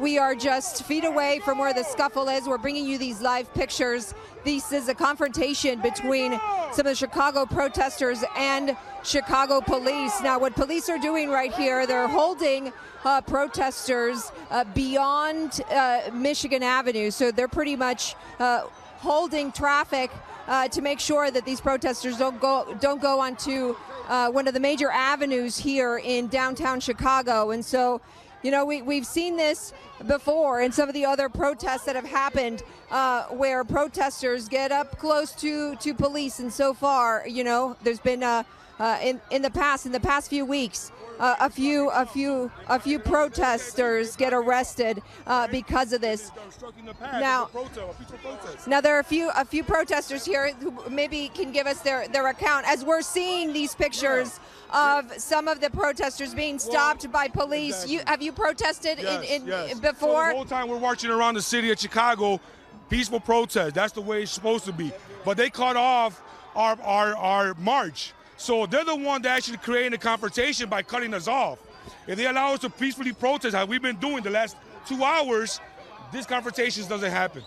We are just feet away from where the scuffle is. We're bringing you these live pictures. This is a confrontation between some of the Chicago protesters and Chicago police. Now, what police are doing right here, they're holding protesters beyond Michigan Avenue. So they're pretty much holding traffic to make sure that these protesters don't go onto one of the major avenues here in downtown Chicago. And so, you know, we've seen this before in some of the other protests that have happened where protesters get up close to police. And so far, you know, there's been in the past few weeks, a few protesters get arrested because of this. Now there are a few protesters here who maybe can give us their account as we're seeing these pictures of some of the protesters being stopped by police. Have you protested Yes. before? So the whole time we're marching around the city of Chicago, peaceful protest. That's the way it's supposed to be. But they cut off our march. So they're the one that actually created a confrontation by cutting us off. If they allow us to peacefully protest, how we've been doing the last 2 hours, this confrontation doesn't happen.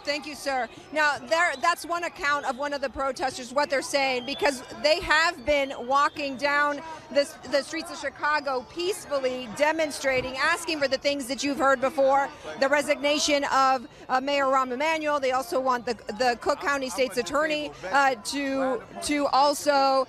Thank you, sir. Now, that's one account of one of the protesters, what they're saying, because they have been walking down the streets of Chicago peacefully, demonstrating, asking for the things that you've heard before, the resignation of Mayor Rahm Emanuel. They also want the Cook County State's Attorney to also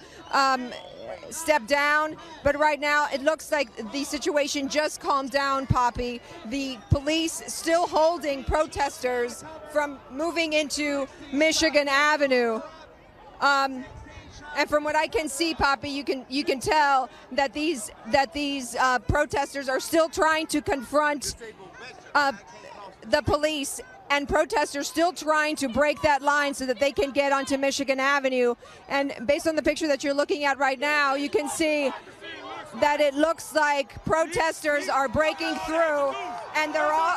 step down. But right now it looks like the situation just calmed down, Poppy. The police still holding protesters from moving into Michigan Avenue. And from what I can see, Poppy, you can tell that these protesters are still trying to confront the police, and protesters still trying to break that line so that they can get onto Michigan Avenue. And based on the picture that you're looking at right now, you can see that it looks like protesters are breaking through, and they're all...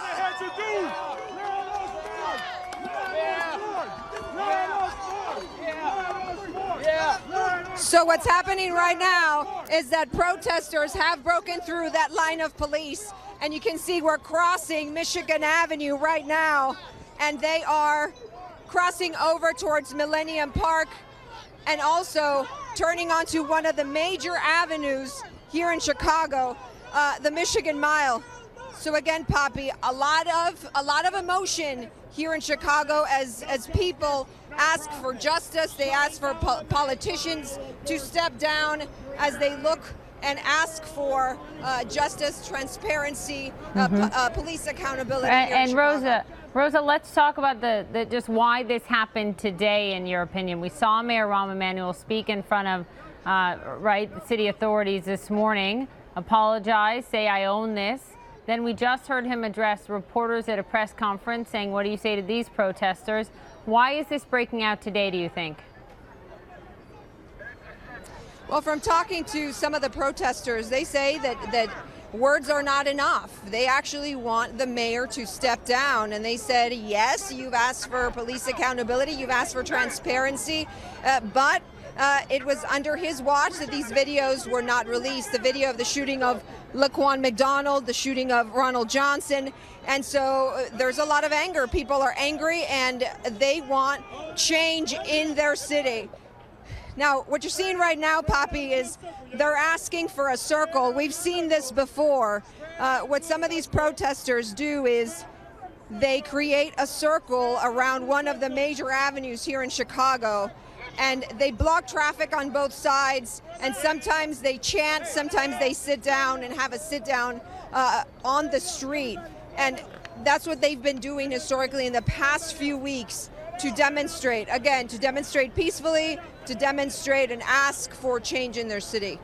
So what's happening right now is that protesters have broken through that line of police, and you can see we're crossing Michigan Avenue right now, and they are crossing over towards Millennium Park and also turning onto one of the major avenues here in Chicago, the Michigan Mile. So again, Poppy, a lot of emotion here in Chicago as people ask for justice. They ask for politicians to step down as they look and ask for justice, transparency, police accountability. And Rosa, let's talk about the just why this happened today, in your opinion. We saw Mayor Rahm Emanuel speak in front of city authorities this morning, apologize, say I own this. Then we just heard him address reporters at a press conference saying, what do you say to these protesters? Why is this breaking out today, do you think? Well, from talking to some of the protesters, they say that words are not enough. They actually want the mayor to step down. And they said, yes, you've asked for police accountability, you've asked for transparency, but it was under his watch that these videos were not released. The video of the shooting of Laquan McDonald, the shooting of Ronald Johnson. And so there's a lot of anger. People are angry and they want change in their city. Now, what you're seeing right now, Poppy, is they're asking for a circle. We've seen this before. What some of these protesters do is they create a circle around one of the major avenues here in Chicago, and they block traffic on both sides, and sometimes they chant, sometimes they sit down and have a sit down on the street. And that's what they've been doing historically in the past few weeks to demonstrate, again, to demonstrate peacefully, to demonstrate and ask for change in their city.